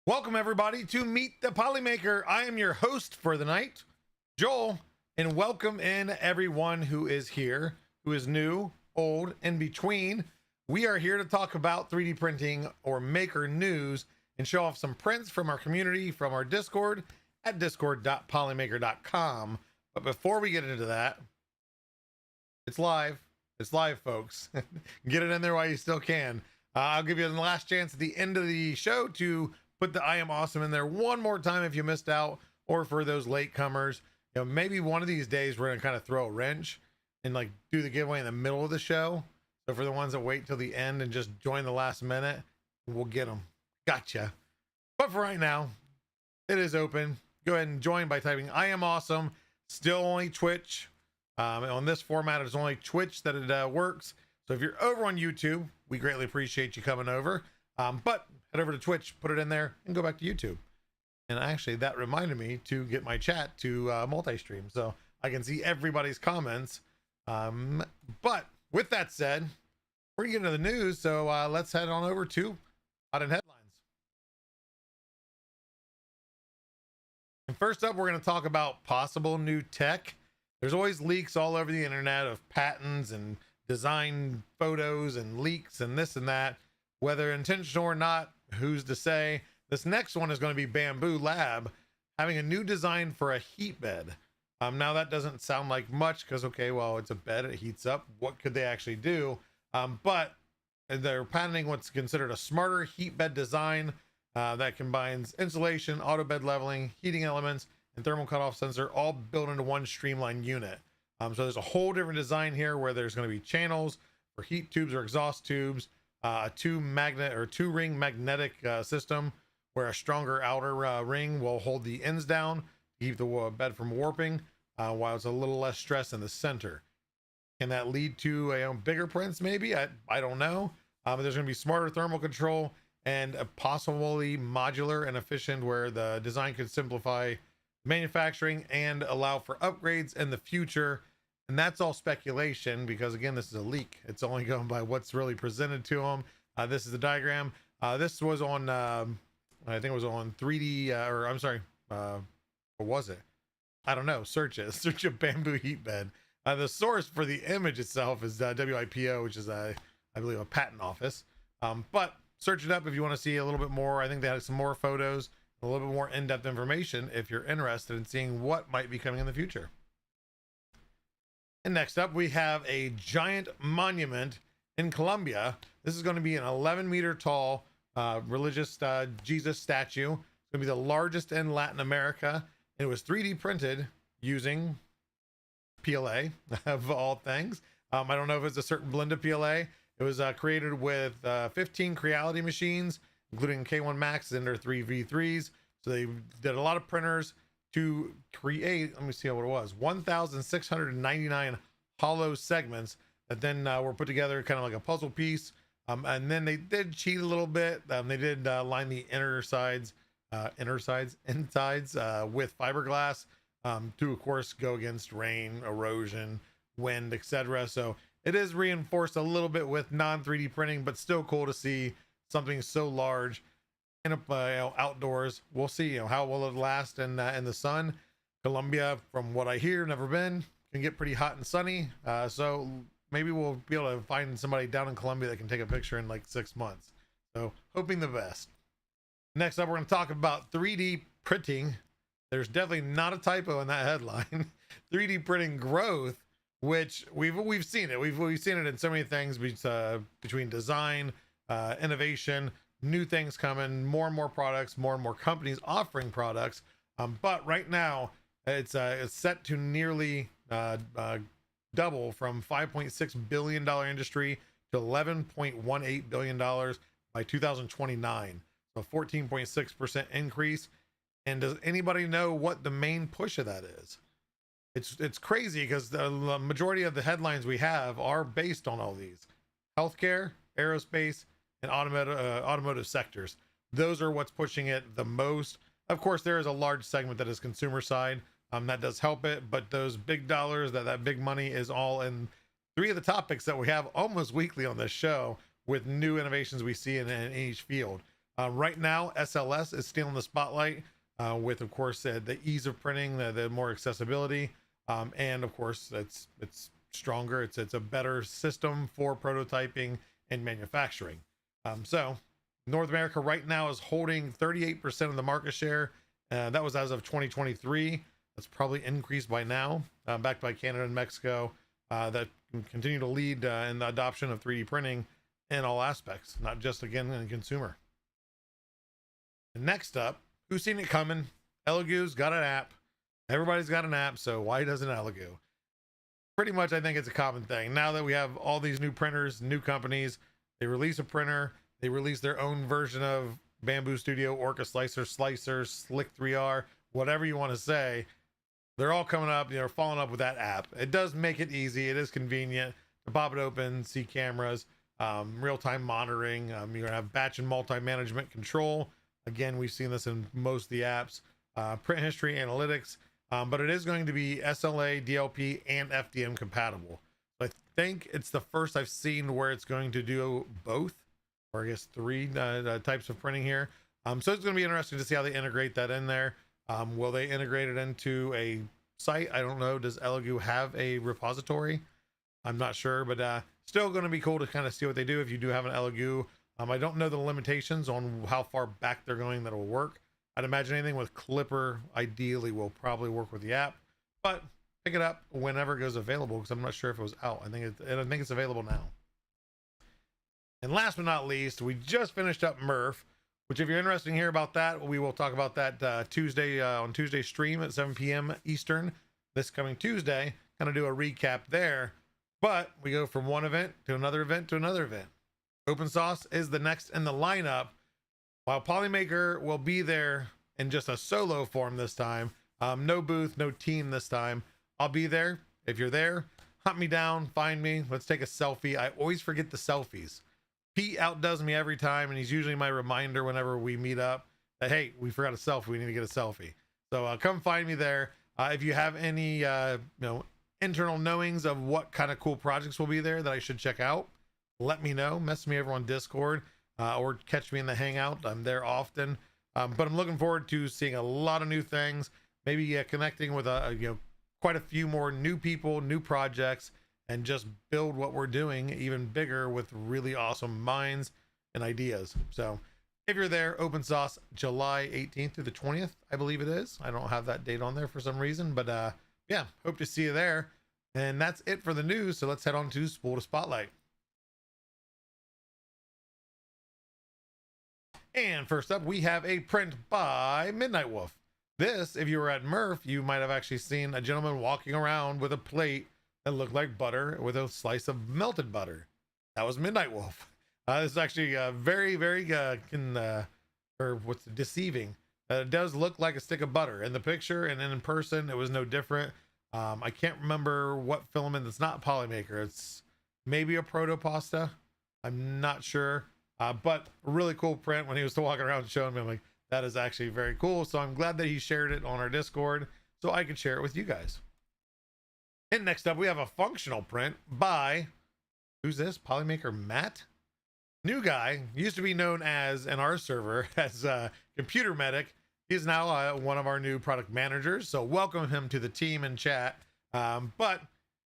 Welcome everybody to Meet the Polymaker. I am your host for the night, Joel, and welcome in everyone who is here, who is new, old, in between. We are here to talk about 3D printing or maker news and show off some prints from our community, from our Discord at discord.polymaker.com. But before we get into that, it's live. It's live, folks. Get it in there while you still can. I'll give you the last chance at the end of the show to put the I am awesome in there one more time if you missed out, or for those latecomers. You know, maybe one of these days we're gonna kind of throw a wrench and like do the giveaway in the middle of the show. So for the ones that wait till the end and just join the last minute, we'll get them. Gotcha. But for right now, it is open. Go ahead and join by typing I am awesome. Still only Twitch. On this format, it's only Twitch that it works. So if you're over on YouTube, we greatly appreciate you coming over. But head over to Twitch, put it in there, and go back to YouTube. And actually, that reminded me to get my chat to multi-stream, so I can see everybody's comments. But with that said, we're gonna get into the news, so let's head on over to Hot and Headlines. And first up, we're going to talk about possible new tech. There's always leaks all over the internet of patents and design photos and leaks and this and that. Whether intentional or not, who's to say? This next one is going to be Bamboo Lab having a new design for a heat bed. Now that doesn't sound like much because, okay, well, it's a bed, it heats up. What could they actually do? But they're patenting what's considered a smarter heat bed design that combines insulation, auto bed leveling, heating elements, and thermal cutoff sensor all built into one streamlined unit. So there's a whole different design here where there's going to be channels for heat tubes or exhaust tubes. A two ring magnetic system where a stronger outer ring will hold the ends down to keep the bed from warping, while it's a little less stress in the center. Can that lead to bigger prints? Maybe, I don't know. But there's going to be smarter thermal control and a possibly modular and efficient, where the design could simplify manufacturing and allow for upgrades in the future. And that's all speculation because, again, this is a leak. It's only going by what's really presented to them. This is the diagram. This was on, I think it was on 3D, or I'm sorry, what was it? I don't know. Search it. Search a bamboo heat bed. The source for the image itself is WIPO, which is, I believe, a patent office. But search it up if you want to see a little bit more. I think they had some more photos, a little bit more in-depth information if you're interested in seeing what might be coming in the future. And next up, we have a giant monument in Colombia. This is going to be an 11-meter tall religious Jesus statue. It's going to be the largest in Latin America. It was 3D printed using PLA, of all things. I don't know if it's a certain blend of PLA. It was created with 15 Creality machines, including K1 Max and their 3V3s. So they did a lot of printers to create, let me see what it was, 1,699 hollow segments that then were put together kind of like a puzzle piece. And then they did cheat a little bit. They did line the insides with fiberglass to, of course, go against rain, erosion, wind, etc. So it is reinforced a little bit with non-3D printing, but still cool to see something so large in outdoors. We'll see how will it last in the sun. Colombia, from what I hear, never been, can get pretty hot and sunny, so maybe we'll be able to find somebody down in Colombia that can take a picture in like 6 months. So hoping the best. Next up, we're going to talk about 3D printing. There's definitely not a typo in that headline. 3D printing growth, which we've seen it. We've seen it in so many things, between design, innovation, new things coming, more and more products, more and more companies offering products. But right now, it's set to nearly double from $5.6 billion industry to $11.18 billion by 2029. So 14.6% increase. And does anybody know what the main push of that is? It's crazy because the majority of the headlines we have are based on all these: healthcare, aerospace, and automotive sectors. Those are what's pushing it the most. Of course, there is a large segment that is consumer side. That does help it, but those big dollars, that big money is all in three of the topics that we have almost weekly on this show, with new innovations we see in each field. Right now, SLS is stealing the spotlight with, of course, the ease of printing, the more accessibility, and of course, it's stronger. It's a better system for prototyping and manufacturing. So North America right now is holding 38% of the market share. That was as of 2023. That's probably increased by now, backed by Canada and Mexico, that continue to lead in the adoption of 3D printing in all aspects, not just, again, in consumer. And next up, who's seen it coming? Elegoo's got an app. Everybody's got an app, so why doesn't Elegoo? Pretty much, I think it's a common thing. Now that we have all these new printers, new companies, they release a printer, they release their own version of Bamboo Studio, Orca Slicer, Slick 3R, whatever you want to say. They're all coming up, following up with that app. It does make it easy. It is convenient to pop it open, see cameras, real-time monitoring. You're going to have batch and multi-management control. Again, we've seen this in most of the apps. Print history, analytics, but it is going to be SLA, DLP, and FDM compatible. I think it's the first I've seen where it's going to do both, or I guess three types of printing here. So it's going to be interesting to see how they integrate that in there. Will they integrate it into a site? I don't know. Does Elegoo have a repository? I'm not sure, but still going to be cool to kind of see what they do if you do have an Elegoo. I don't know the limitations on how far back they're going that will work. I'd imagine anything with Clipper ideally will probably work with the app, but pick it up whenever it goes available, because I'm not sure if it was out. I think it's available now. And last but not least, we just finished up Murph, which if you're interested in hearing about that, we will talk about that Tuesday on Tuesday's stream at 7 p.m. Eastern this coming Tuesday. Kind of do a recap there, but we go from one event to another event to another event. OpenSauce is the next in the lineup, while Polymaker will be there in just a solo form this time. No booth, no team this time. I'll be there. If you're there, hunt me down, find me. Let's take a selfie. I always forget the selfies. Pete outdoes me every time, and he's usually my reminder whenever we meet up that, hey, we forgot a selfie. We need to get a selfie. So come find me there. If you have any internal knowings of what kind of cool projects will be there that I should check out, let me know. Message me over on Discord. Or catch me in the hangout. I'm there often, but I'm looking forward to seeing a lot of new things, maybe connecting with quite a few more new people, new projects, and just build what we're doing even bigger with really awesome minds and ideas. So if you're there, OpenSauce July 18th through the 20th, I believe it is. I don't have that date on there for some reason, but yeah, hope to see you there. And that's it for the news. So let's head on to Spool to Spotlight. And first up, we have a print by Midnight Wolf. This, if you were at Murph, you might have actually seen a gentleman walking around with a plate that looked like butter with a slice of melted butter. That was Midnight Wolf. This is actually very, very deceiving. It does look like a stick of butter in the picture, and then in person, it was no different. I can't remember what filament. It's not Polymaker. It's maybe a proto pasta. I'm not sure. But a really cool print. When he was walking around showing me, I'm like, that is actually very cool. So I'm glad that he shared it on our Discord so I could share it with you guys. And next up, we have a functional print by, who's this? Polymaker Matt? New guy, used to be known as, in our server, as Computer Medic. He's now one of our new product managers. So welcome him to the team and chat. But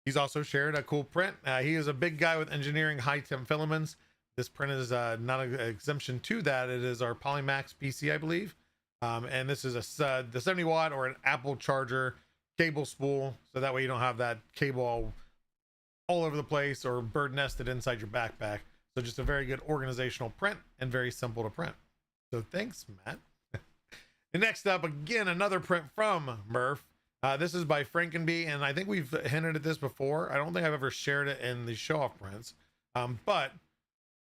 he's also shared a cool print. He is a big guy with engineering high temp filaments. This print is not an exemption to that. It is our Polymax PC, I believe. And this is the 70 watt or an Apple charger cable spool. So that way you don't have that cable all over the place or bird nested inside your backpack. So just a very good organizational print and very simple to print. So thanks, Matt. And next up, again, another print from Murph. This is by Frankenbee, and I think we've hinted at this before. I don't think I've ever shared it in the show-off prints. But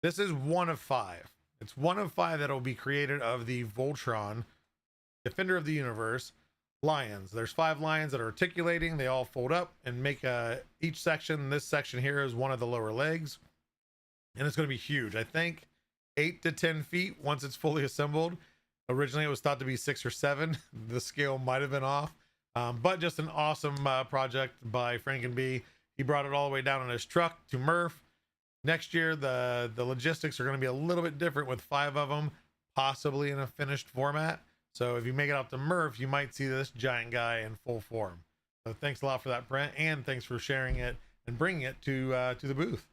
this is one of 5. It's one of 5 that will be created of the Voltron, Defender of the Universe, lions. There's 5 lions that are articulating. They all fold up and make each section. This section here is one of the lower legs. And it's going to be huge. I think 8 to 10 feet once it's fully assembled. Originally, it was thought to be 6 or 7. The scale might have been off. But just an awesome project by Frankenbee. He brought it all the way down on his truck to Murph. Next year, the logistics are going to be a little bit different with 5 of them, possibly in a finished format. So if you make it out to Murph, you might see this giant guy in full form. So thanks a lot for that print, and thanks for sharing it and bringing it to the booth.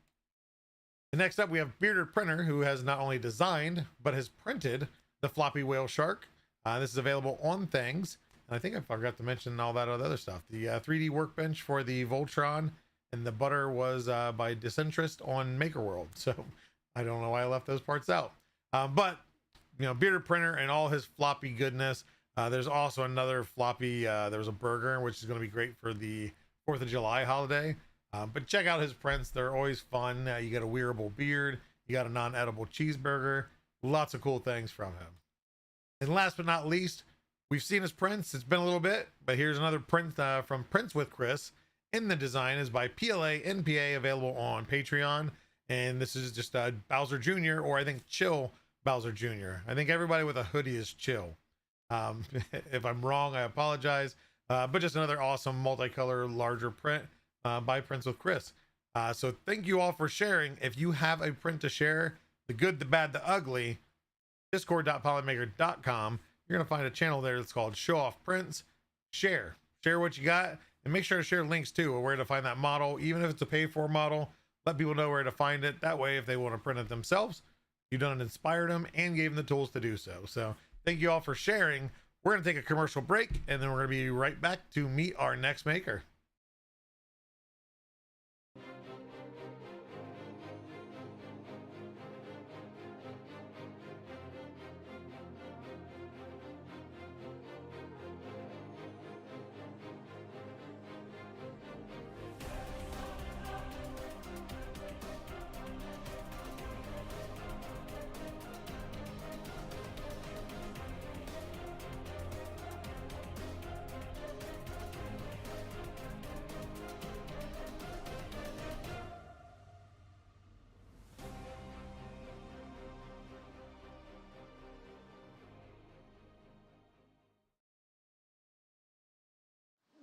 And next up, we have Bearded Printer, who has not only designed but has printed the floppy whale shark. This is available on Things. And I think I forgot to mention all that other stuff. The 3D workbench for the Voltron and the butter was by Disinterest on Maker World. So I don't know why I left those parts out. But you know, Bearded Printer and all his floppy goodness. There's also another floppy, there's a burger, which is going to be great for the 4th of July holiday. But check out his prints. They're always fun. You got a wearable beard. You got a non-edible cheeseburger. Lots of cool things from him. And last but not least, we've seen his prints. It's been a little bit, but here's another print from Prints with Chris. In the design is by PLA NPA, available on Patreon. And this is just Bowser Jr., or I think Chill Bowser Jr. I think everybody with a hoodie is Chill. If I'm wrong, I apologize. But just another awesome multicolor, larger print by Prints with Chris. So thank you all for sharing. If you have a print to share, the good, the bad, the ugly, discord.polymaker.com. You're going to find a channel there that's called Show Off Prints. Share what you got, and make sure to share links too, or where to find that model. Even if it's a paid for model, let people know where to find it. That way, if they want to print it themselves, you've done it, inspired them, and gave them the tools to do so. So thank you all for sharing. We're going to take a commercial break, and then we're going to be right back to meet our next maker.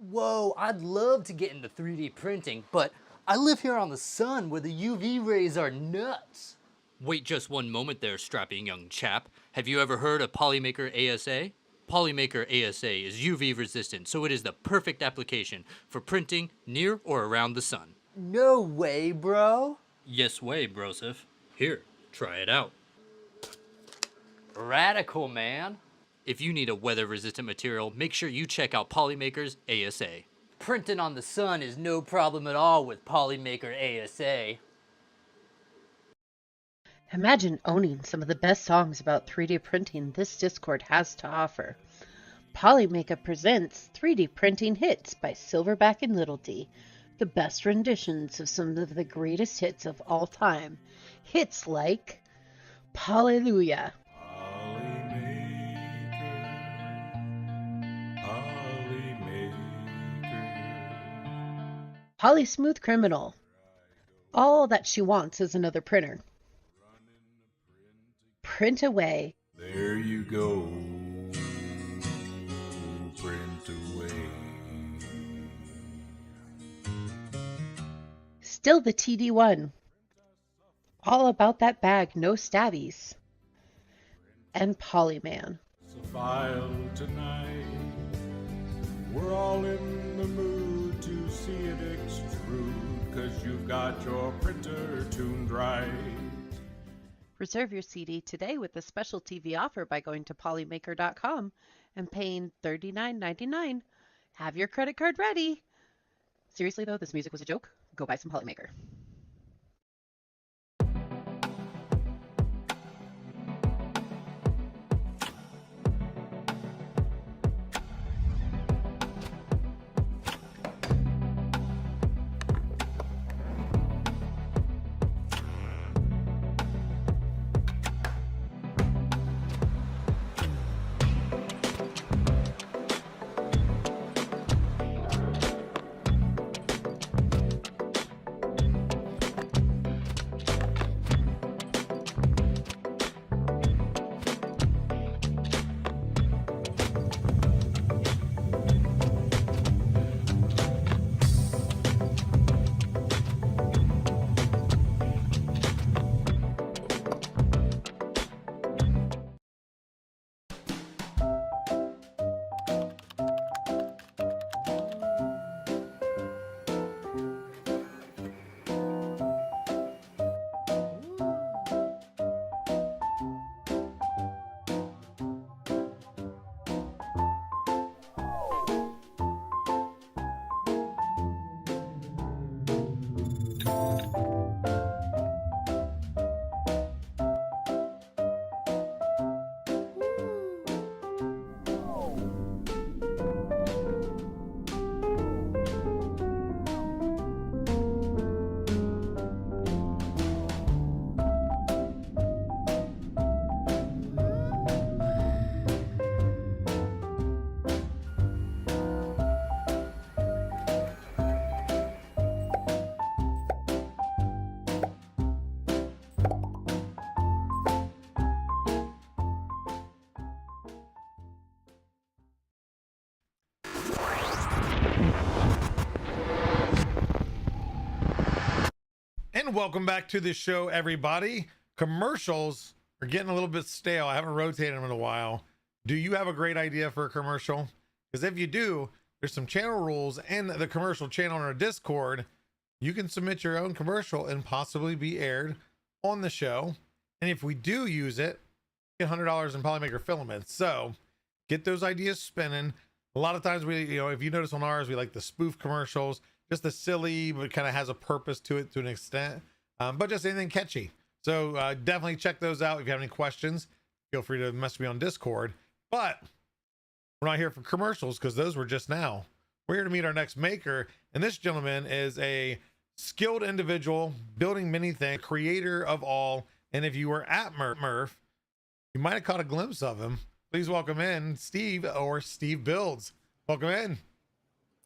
Whoa, I'd love to get into 3D printing, but I live here on the sun where the UV rays are nuts. Wait just one moment there, strapping young chap. Have you ever heard of Polymaker ASA? Polymaker ASA is UV resistant, so it is the perfect application for printing near or around the sun. No way, bro. Yes way, brosif. Here, try it out. Radical, man. If you need a weather-resistant material, make sure you check out Polymaker's ASA. Printing on the sun is no problem at all with Polymaker ASA. Imagine owning some of the best songs about 3D printing this Discord has to offer. Polymaker presents 3D Printing Hits by Silverback and Little D, the best renditions of some of the greatest hits of all time. Hits like Hallelujah, Polly Smooth Criminal, All That She Wants Is Another Printer, Print Away, There you go, print away. Still the TD1, All About That Bag, No Stabbies, and Polyman. It's a file tonight. We're all in the mood to see it extrude, 'cause you've got your printer tuned right. Reserve your CD today with a special TV offer by going to polymaker.com and paying $39.99. Have your credit card ready. Seriously though, this music was a joke. Go buy some Polymaker. And welcome back to the show, everybody. Commercials are getting a little bit stale. I haven't rotated them in a while. Do you have a great idea for a commercial? Because if you do, there's some channel rules in the commercial channel on our Discord. You can submit your own commercial and possibly be aired on the show. And if we do use it, get $100 in Polymaker filaments. So get those ideas spinning. A lot of times if you notice on ours, we like the spoof commercials, just the silly, but kind of has a purpose to it to an extent, but just anything catchy. So definitely check those out. If you have any questions, feel free to message me on Discord. But we're not here for commercials because those were just now. We're here to meet our next maker. And this gentleman is a skilled individual building many things, creator of all. And if you were at Murph, you might have caught a glimpse of him. Please welcome in Steve or SteveBuilds. Welcome in.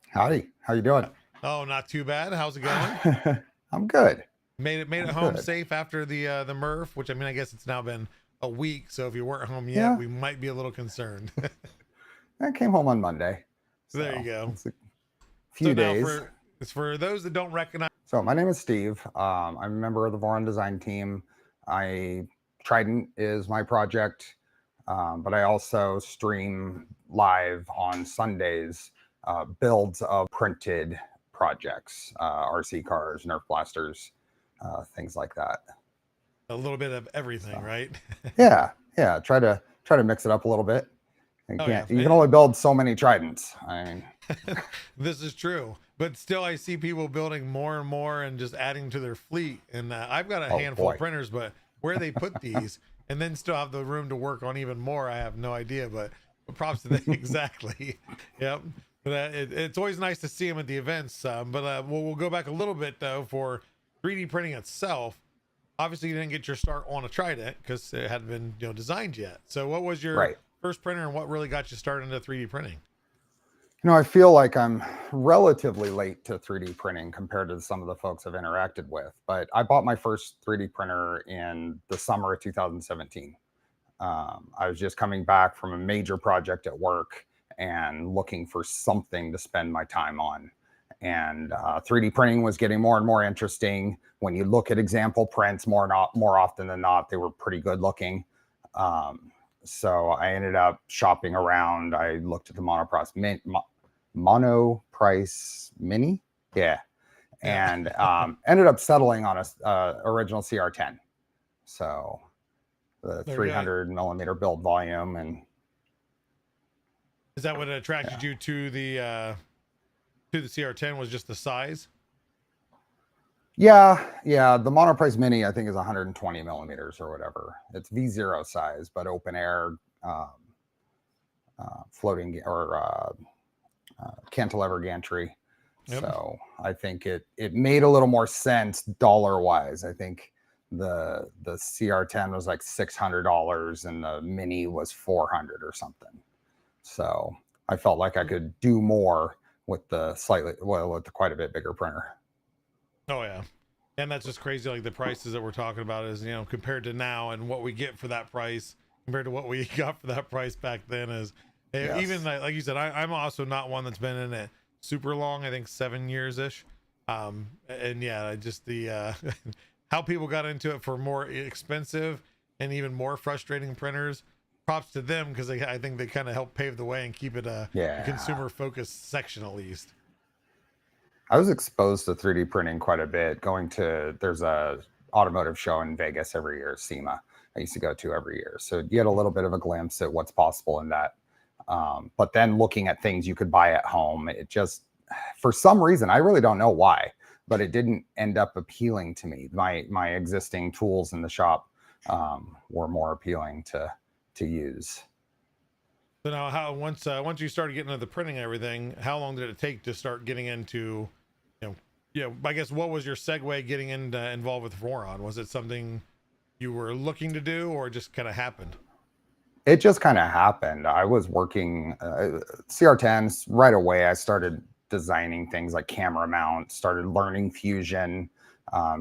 Howdy. How you doing? Oh, not too bad. How's it going? I'm good. Made it home safe after the Murph, which I guess it's now been a week. So if you weren't home yet, we might be a little concerned. I came home on Monday. So there you go. It's a few days. It's for those that don't recognize. So my name is Steve. I'm a member of the Voron design team. Trident is my project, but I also stream live on Sundays builds of printed projects, RC cars, Nerf blasters, things like that. A little bit of everything, right? yeah. Try to mix it up a little bit. You can only build so many Tridents. This is true, but still I see people building more and more and just adding to their fleet. And I've got a handful of printers, but where they put these and then still have the room to work on even more, I have no idea, but props to them. Exactly. Yep. But it's always nice to see them at the events. We'll go back a little bit though for 3D printing itself. Obviously you didn't get your start on a Trident because it hadn't been designed yet. So what was your first printer and what really got you started into 3D printing? I feel like I'm relatively late to 3D printing compared to some of the folks I've interacted with, but I bought my first 3D printer in the summer of 2017. I was just coming back from a major project at work and looking for something to spend my time on. And 3D printing was getting more and more interesting. When you look at example prints, more often than not, they were pretty good looking. So I ended up shopping around. I looked at the Monoprice Mini, and ended up settling on a original CR10. So the 300 millimeter build volume. And is that what attracted you to the CR10? Was just the size? Yeah. The Monoprice Mini, I think, is 120 millimeters or whatever. It's V0 size, but open air, floating or cantilever gantry. Yep. So I think it made a little more sense dollar wise. I think the CR10 was like $600 and the Mini was $400 or something. So I felt like I could do more with with quite a bit bigger printer. Oh yeah. And that's just crazy. Like the prices that we're talking about is, compared to now and what we get for that price compared to what we got for that price back then is even like you said, I'm also not one that's been in it super long. I think 7 years ish. And yeah, just the, how people got into it for more expensive and even more frustrating printers. Props to them because I think they kind of help pave the way and keep it a consumer focused section at least. I was exposed to 3D printing quite a bit. There's a automotive show in Vegas every year, SEMA. I used to go to every year. So you get a little bit of a glimpse at what's possible in that. But then looking at things you could buy at home, it just, for some reason, I really don't know why, but it didn't end up appealing to me. My existing tools in the shop were more appealing to use. So now, once you started getting into the printing and everything, how long did it take to start getting into, I guess what was your segue getting involved with Voron? Was it something you were looking to do, or just kind of happened? It just kind of happened. I was working CR10s right away. I started designing things like camera mounts, started learning Fusion,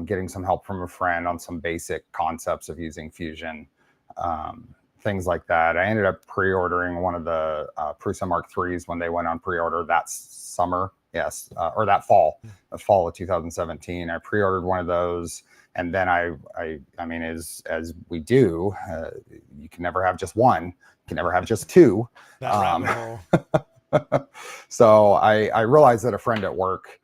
getting some help from a friend on some basic concepts of using Fusion. Things like that. I ended up pre-ordering one of the Prusa Mark IIIs when they went on pre-order that summer Yes, or that fall, the fall of 2017. I pre-ordered one of those, and then I mean, as we do, you can never have just one. You can never have just two. That rabbit hole. So I realized that a friend at work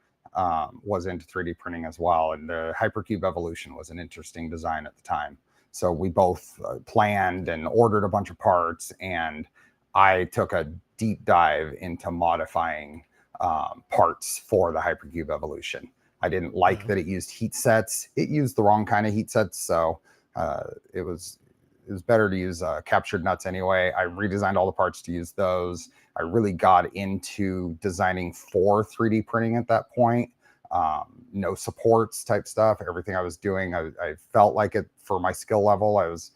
was into 3D printing as well, and the Hypercube Evolution was an interesting design at the time. So we both planned and ordered a bunch of parts, and I took a deep dive into modifying parts for the Hypercube Evolution. I didn't like that it used heat sets. It used the wrong kind of heat sets, so it was better to use captured nuts anyway. I redesigned all the parts to use those. I really got into designing for 3D printing at that point. No supports type stuff. Everything I was doing, I felt like it for my skill level. I was